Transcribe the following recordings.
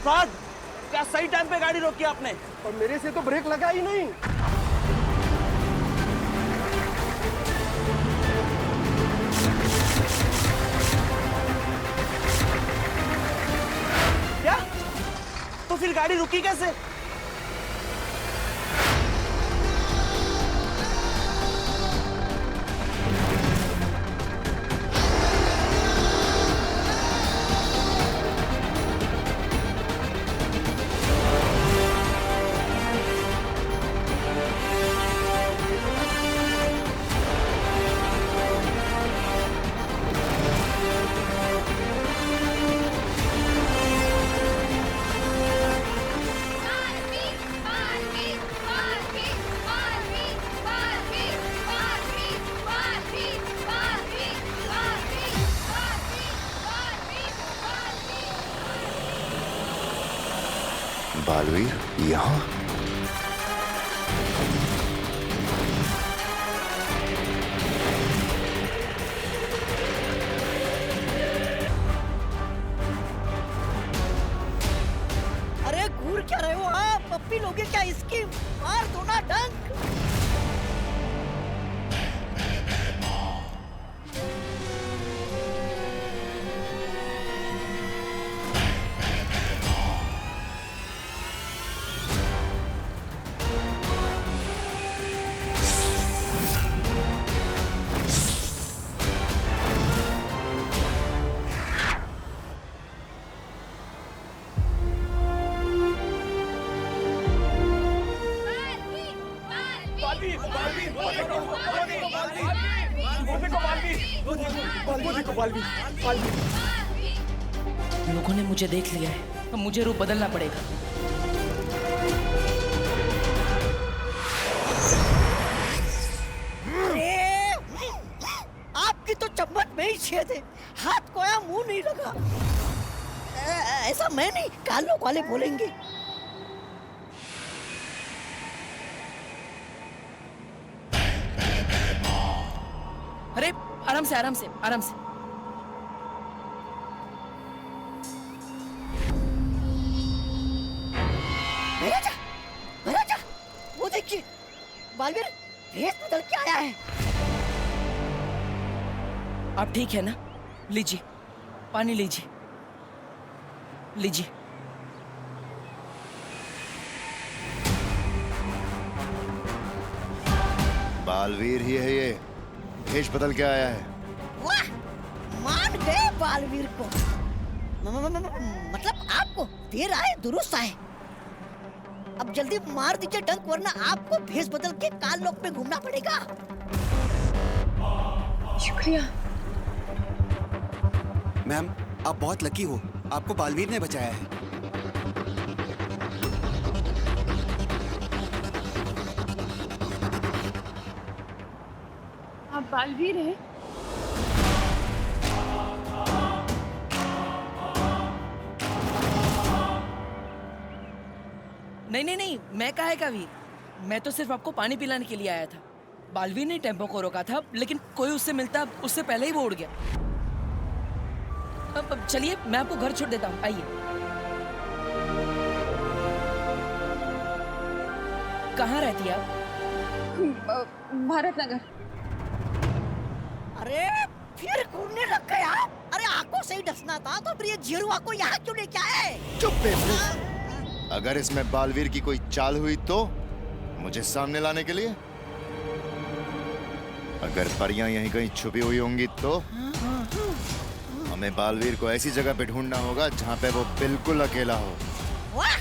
इरफान, क्या सही टाइम पे गाड़ी रोकी आपने? और मेरे से तो ब्रेक लगा ही नहीं। क्या? तो फिर गाड़ी रुकी कैसे? बालवीर यहाँ? अरे घूर क्या रहे हो आप? पप्पी लोगे क्या इसकी? मार दो ना डंक। लोगों ने मुझे देख लिया है, अब मुझे रूप बदलना पड़ेगा। अरे आपकी तो चम्मच में ही छेद है, हाथ कोया मुंह नहीं लगा। ऐसा मैं नहीं, कालों वाले बोलेंगे। अरे आराम से आराम से आराम से। महाराजा, महाराजा, वो देखिए, बालवीर भेष बदल के आया है। आप ठीक है ना? लीजिए, पानी लीजिए, लीजिए। बालवीर ही है ये, भेष बदल के आया है। वाह, मान गए बालवीर को। मतलब आपको देर आए दुरुस्त आए। अब जल्दी मार दीजिए डंक, वरना आपको भेष बदल के काल लोक में घूमना पड़ेगा। शुक्रिया मैम, आप बहुत लकी हो, आपको बालवीर ने बचाया है। आप बालवीर हैं? नहीं नहीं नहीं, मैं काहे का वीर? मैं तो सिर्फ आपको पानी पिलाने के लिए आया था। बालवीर ने टेम्पो को रोका था, लेकिन कोई उससे मिलता उससे पहले ही वो उड़ गया। अब चलिए, मैं आपको घर छोड़ देता हूँ, आइए। कहाँ रहती है आप? भारत नगर। अरे फिर घूमने लग गए आप? अरे आंखों से ही डसना था तो फिर ये जीरुआ को यहाँ क्यों लेके आए? चुप बेवकूफ! अगर इसमें बालवीर की कोई चाल हुई तो मुझे सामने लाने के लिए? अगर परियां यहीं कहीं छुपी हुई होंगी तो हमें बालवीर को ऐसी जगह पे ढूंढना होगा जहाँ पे वो बिल्कुल अकेला हो। वाह,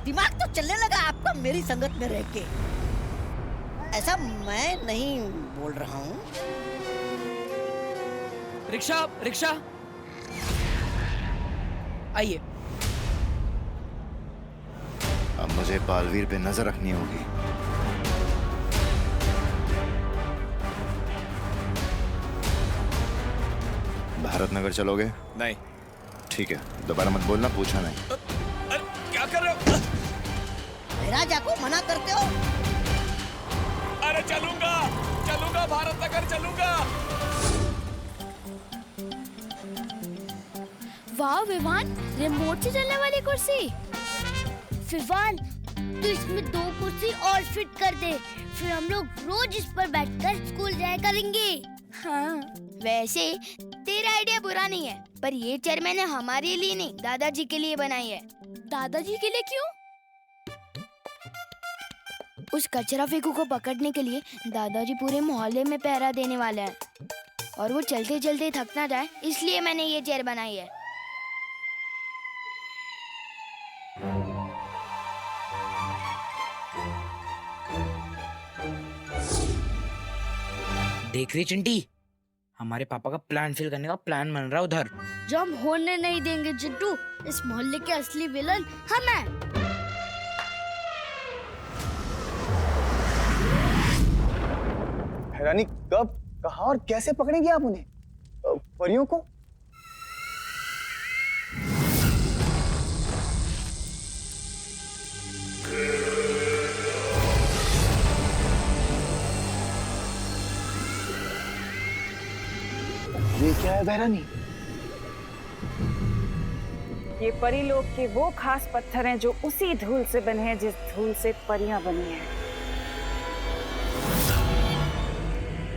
दिमाग तो चलने लगा आपका मेरी संगत में रह के। ऐसा मैं नहीं बोल रहा हूँ। रिक्शा, रिक्शा, आइए। अब मुझे बालवीर पे नजर रखनी होगी। भारत नगर चलोगे? नहीं। ठीक है, दोबारा मत बोलना, पूछा नहीं। क्या कर रहे हो? राजा को मना करते हो? अरे चलूंगा, चलूंगा, भारत नगर चलूंगा। वाह विवान, रिमोट से चलने वाली कुर्सी। विवान, तू इसमें 2 कुर्सी और फिट कर दे, फिर हम लोग रोज इस पर बैठकर स्कूल जाया करेंगे। हाँ, वैसे तेरा आइडिया बुरा नहीं है, पर ये चेयर मैंने हमारे लिए नहीं, दादाजी के लिए बनाई है। दादाजी के लिए क्यों? उस कचरा फेंकू को पकड़ने के लिए दादाजी पूरे मोहल्ले में पहरा देने वाले हैं, और वो चलते चलते थक ना जाए, इसलिए मैंने ये चेयर बनाई है। देख रही चिंटी, हमारे पापा का प्लान फिल करने का प्लान बन रहा है उधर। जो हम होने नहीं देंगे चिट्टू, इस मोहल्ले के असली विलन हम हैं। हैरानी, कब, कहाँ और कैसे पकड़ेंगे आप उन्हें, परियों को? ये क्या है बहरानी? ये परी लोग के वो खास पत्थर हैं जो उसी धूल से बने हैं जिस धूल से परियां बनी हैं।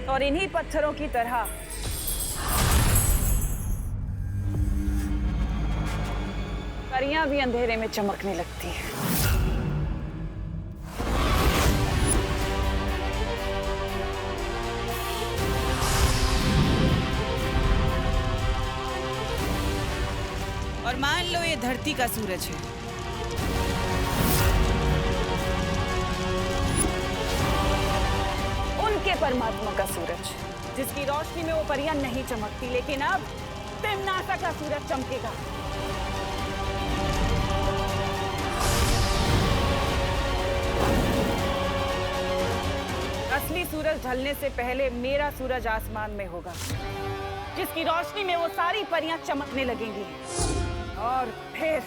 और इन्हीं पत्थरों की तरह परियां भी अंधेरे में चमकने लगती हैं। और मान लो ये धरती का सूरज है। उनके परमात्मा का सूरज, जिसकी रोशनी में वो परियां नहीं चमकती, लेकिन अब तिम्नासा का सूरज चमकेगा। असली सूरज ढलने से पहले मेरा सूरज आसमान में होगा, जिसकी रोशनी में वो सारी परियां चमकने लगेंगी। और फिर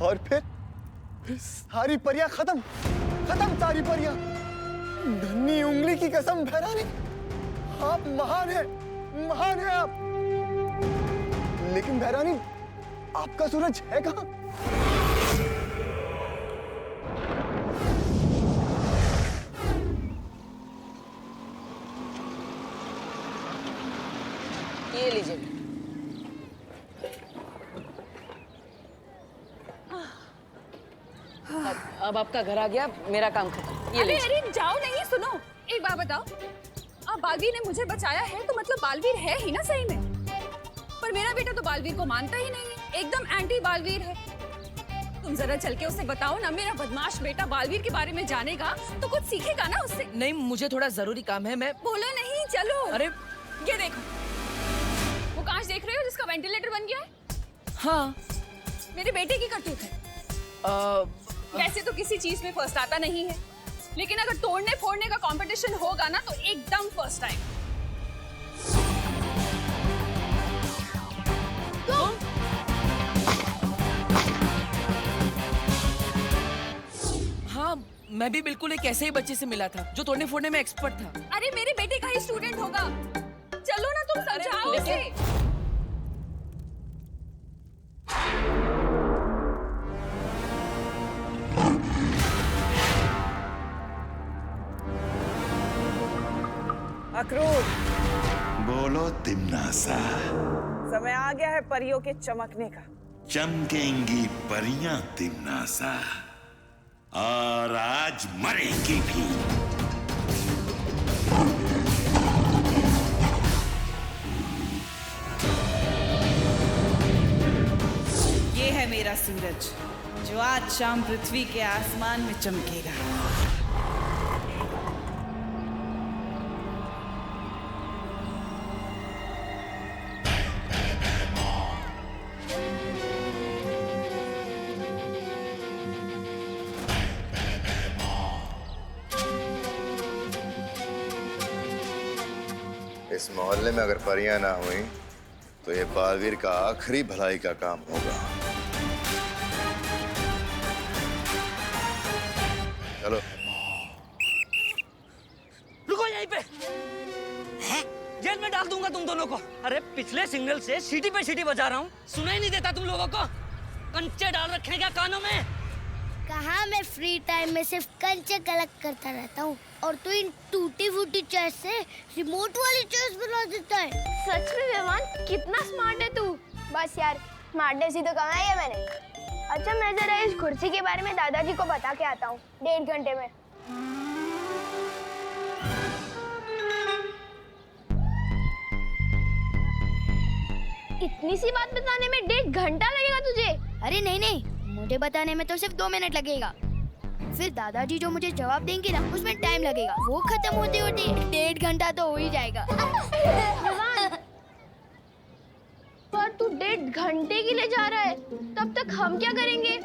और फिर सारी परियां खत्म, खत्म सारी परियां। धन्नी उंगली की कसम बहरानी, आप महान हैं, महान हैं आप। लेकिन बहरानी, आपका सूरज है कहाँ? ये लीजिए। अब आपका घर आ गया, मेरा काम खत्म। ये लीजिए। अरे जाओ नहीं, सुनो, एक बात बताओ, अब बालवीर ने मुझे बचाया है तो मतलब बालवीर है ही ना सही में। पर मेरा बेटा तो बालवीर को मानता ही नहीं है, एकदम एंटी बालवीर है। तुम जरा चल के उसे बताओ ना, मेरा बदमाश बेटा बालवीर के बारे में जानेगा तो कुछ सीखेगा ना उससे। नहीं, मुझे थोड़ा जरूरी काम है, मैं। बोलो नहीं, चलो। अरे ये देखो, वो कांच देख रहे हो जिसका वेंटिलेटर बन गया है? हाँ। मेरे बेटे की करतूत है। वैसे तो किसी चीज में फर्स्ट आता नहीं है, लेकिन अगर तोड़ने फोड़ने का कंपटीशन होगा ना तो एकदम फर्स्ट आएगा। हाँ, मैं भी बिल्कुल एक ऐसे ही बच्चे से मिला था जो तोड़ने फोड़ने में एक्सपर्ट था। अरे मेरे बेटे का ही स्टूडेंट होगा। चलो ना, तुम समझाओ उसे। अक्रूर, बोलो तिम्नासा। समय आ गया है परियों के चमकने का। चमकेंगी परियां तिम्नासा, और आज मरेंगी भी। ये है मेरा सूरज, जो आज शाम पृथ्वी के आसमान में चमकेगा। इस मोहल्ले में अगर परियां ना हुई तो ये बालवीर का आखिरी भलाई का काम होगा। चलो यहीं पे। जेल में डाल दूंगा तुम दोनों को। अरे पिछले सिग्नल से सीटी पे सीटी बजा रहा हूँ, सुनाई नहीं देता तुम लोगों को? कंचे डाल रखे हैं क्या कानों में? कहाँ मैं फ्री टाइम में सिर्फ कंचे कलेक्ट करता रहता हूँ और तू इन टूटी फूटी चेस से रिमोट वाली चेस बना देता है। सच में विवान, कितना स्मार्ट है तू। बस यार, स्मार्टनेस ही तो कमाई है मैंने। अच्छा, मैं जरा इस कुर्सी के बारे में दादाजी को बता के आता हूँ 1.5 घंटे में। इतनी सी बात बताने में 1.5 घंटा लगेगा तुझे? अरे नहीं नहीं, मुझे बताने में तो सिर्फ 2 मिनट लगेगा। फिर दादाजी जो मुझे जवाब देंगे ना, उसमें टाइम लगेगा। वो खत्म होते होते 1.5 घंटा तो हो ही जाएगा। पर तू 1.5 घंटे के लिए जा रहा है, तब तक हम क्या करेंगे?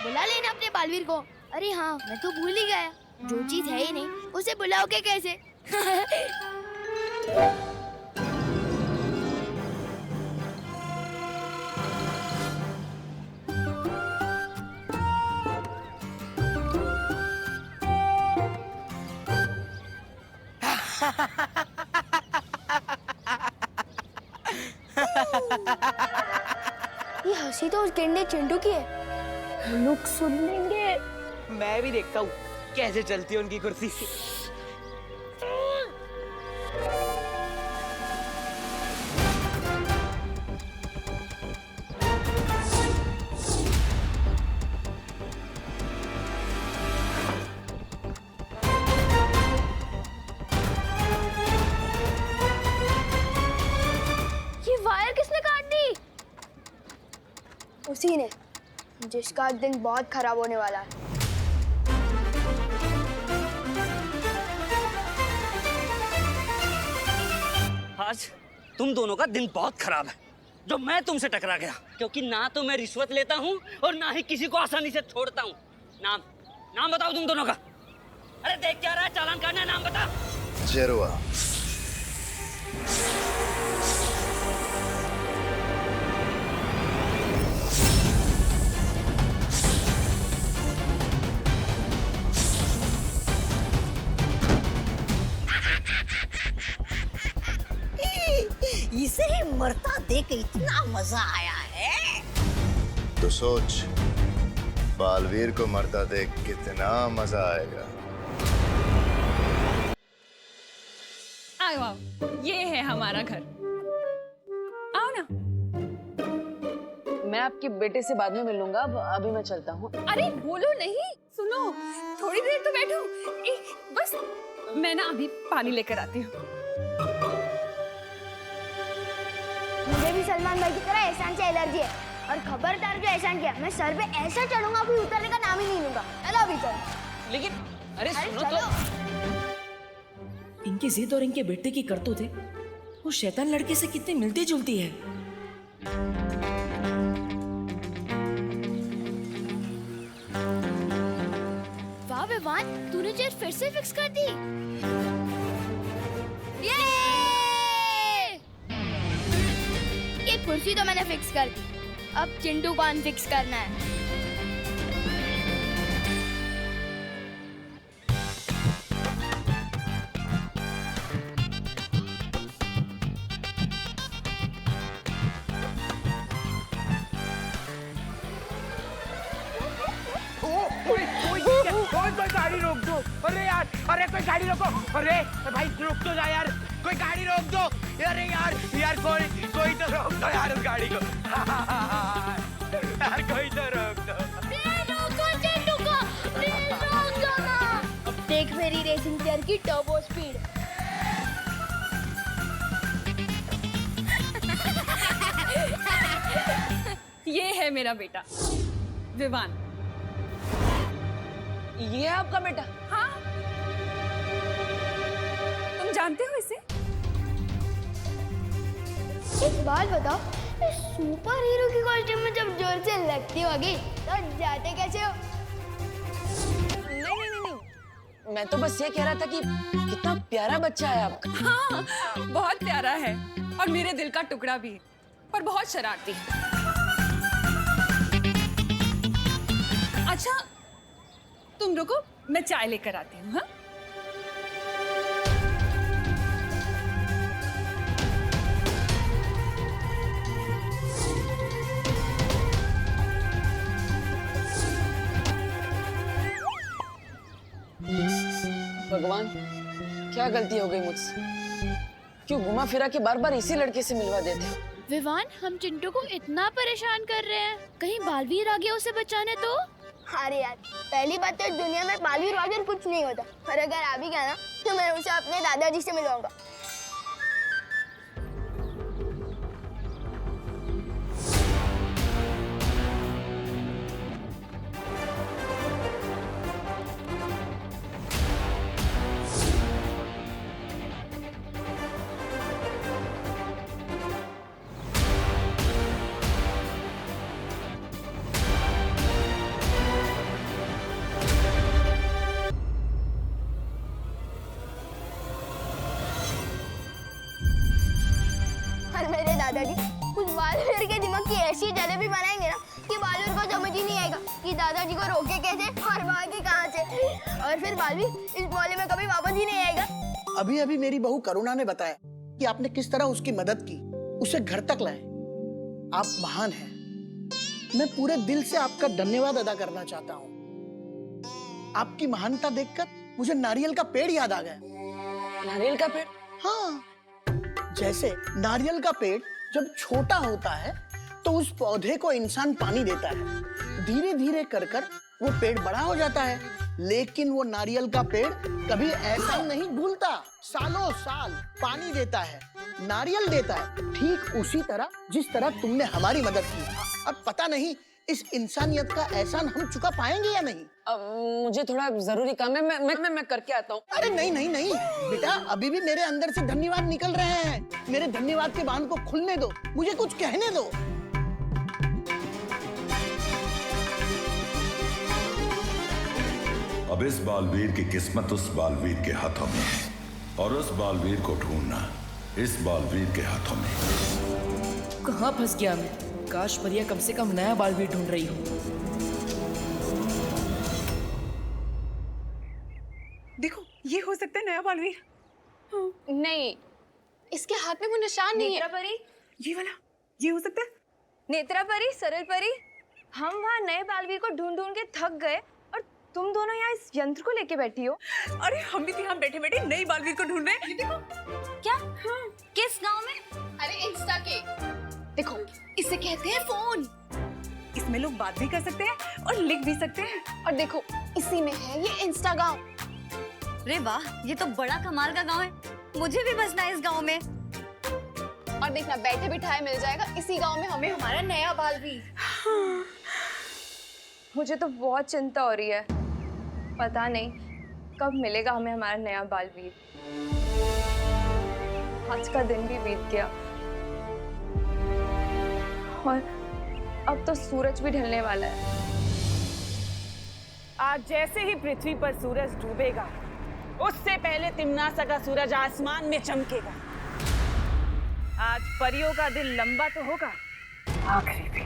बुला लेना अपने बालवीर को। अरे हाँ, मैं तो भूल ही गया, जो चीज है ही नहीं उसे बुलाओगे कैसे? ये हंसी तो उस गेंडे चिंटू की है। लोग सुन लेंगे। मैं भी देखता हूँ कैसे चलती है उनकी कुर्सी। ये वायर किसने काट दी? उसी ने, जिसका दिन बहुत खराब होने वाला है। आज तुम दोनों का दिन बहुत खराब है, जो मैं तुमसे टकरा गया, क्योंकि ना तो मैं रिश्वत लेता हूँ और ना ही किसी को आसानी से छोड़ता हूँ। नाम बताओ तुम दोनों का। अरे देख क्या रहा है, चालान काटना है, नाम बता। जेरुआ। इसे ही मरता देख इतना मजा आया है। तो सोच, बालवीर को मरता देख कितना मजा आएगा। आओ आओ, ये है हमारा घर। आओ ना। मैं आपके बेटे से बाद में मिलूंगा, अभी मैं चलता हूँ। अरे बोलो नहीं, सुनो, थोड़ी देर तो बैठो। बस मैं ना अभी पानी लेकर आती हूँ। मुझे भी सलमान भाई की तरह एहसान से एलर्जी है, और खबरदार जो एहसान किया, मैं सर पे ऐसा चढ़ूंगा कि उतरने का नाम ही नहीं लूंगा। चलो अभी चलो। लेकिन अरे सुनो चलो। तो इनकी जिद और इनके बेटे की करतूत है, वो शैतान लड़के से कितनी मिलती जुलती है। वाह विवान, तूने चेयर फिर से फिक्स कर दी। ये कुर्सी तो मैंने फिक्स कर दी, अब चिंटू को अनफिक्स करना है। कोई गाड़ी रोक दो। अरे यार, अरे कोई गाड़ी रोको। अरे भाई रोक तो जा यार, कोई गाड़ी रोक दो। अरे यार कोई तो रोक दो यार उस गाड़ी को। यार कोई तो रोक दो। देख मेरी रेसिंग चेयर की टर्बो स्पीड। ये है मेरा बेटा विवान। ये है आपका बेटा? हाँ, तुम जानते हो इसे? एक बात बताओ, सुपर हीरो की कॉस्ट्यूम में जब जोर से लगती होगी तो जाते कैसे हो? नहीं, मैं तो बस ये कह रहा था कि कितना प्यारा बच्चा है आपका। हाँ, बहुत प्यारा है और मेरे दिल का टुकड़ा भी। पर बहुत शरारती है। अच्छा तुम रुको, मैं चाय लेकर आती हूँ। हाँ भगवान, क्या गलती हो गई मुझसे? क्यों घुमा फिरा के बार बार इसी लड़के से मिलवा देते हो? विवान, हम चिंटू को इतना परेशान कर रहे हैं, कहीं बालवीर आ गया उसे बचाने तो? अरे यार, पहली बात तो दुनिया में बालवीर वालवीर कुछ नहीं होता, और अगर आ भी गया ना तो मैं उसे अपने दादाजी से मिलवाऊंगा। और मेरे दादाजी उस बालवीर के दिमाग की ऐसी जलेबी बनाएंगे ना कि बालवीर को समझ ही नहीं आएगा कि दादाजी को रोके कैसे और भागे कहाँ से, और फिर बालवीर इस मोहल्ले में कभी वापस ही नहीं आएगा। अभी अभी मेरी बहू करुणा ने बताया कि आपने किस तरह उसकी मदद की, उसे घर तक लाए। आप महान हैं। मैं पूरे दिल से आपका धन्यवाद अदा करना चाहता हूँ। आपकी महानता देखकर मुझे नारियल का पेड़ याद आ गया। नारियल का पेड़? हाँ, जैसे नारियल का पेड़ जब छोटा होता है तो उस पौधे को इंसान पानी देता है, धीरे धीरे कर कर वो पेड़ बड़ा हो जाता है, लेकिन वो नारियल का पेड़ कभी ऐसा नहीं भूलता, सालों साल पानी देता है, नारियल देता है, ठीक उसी तरह जिस तरह तुमने हमारी मदद की। अब पता नहीं इस इंसानियत का एहसान हम चुका पाएंगे या नहीं। मुझे थोड़ा जरूरी काम है, मैं करके आता हूँ। अरे नहीं नहीं नहीं बेटा, अभी भी मेरे अंदर से धन्यवाद निकल रहे हैं। मेरे धन्यवाद के बांध को खुलने दो, मुझे कुछ कहने दो। अब इस बालवीर की किस्मत उस बालवीर के हाथों में है, और उस बालवीर को ढूंढना इस बालवीर के हाथों में। कहाँ फंस गया मैं? काश परिया कम से कम नया बालवीर ढूंढ रही हो। देखो, ये हो सकता है नया बालवीर। नहीं, इसके हाथ में वो निशान नहीं है। नेत्रा परी, ये वाला, ये हो सकता है। नेत्रा परी, सरल परी, हम वहाँ नए बालवीर को ढूंढ ढूंढ के थक गए और तुम दोनों यहाँ इस यंत्र को लेके बैठी हो। अरे हम भी यहाँ बैठे बैठे नई बालवीर को ढूंढ रहे हैं। देखो। क्या? किस गांव में? अरे इंस्टा के। देखो, इसे कहते हैं फोन। इसमें लोग बात भी कर सकते हैं और लिख भी सकते हैं। और देखो, इसी में है ये इंस्टा गांव। अरे वाह, ये तो बड़ा कमाल का गांव है। मुझे भी बसना है इस गांव में। और देखना, बैठे बिठाए मिल जाएगा इसी गांव में हमें हमारा नया बालवीर। मुझे तो बहुत चिंता हो रही है, पता नहीं कब मिलेगा हमें हमारा नया बालवीर। आज का दिन भी बीत गया और अब तो सूरज भी ढलने वाला है। आज जैसे ही पृथ्वी पर सूरज डूबेगा, उससे पहले तिम्नासा का सूरज आसमान में चमकेगा। आज परियों का दिल लंबा तो होगा, आखिरी भी।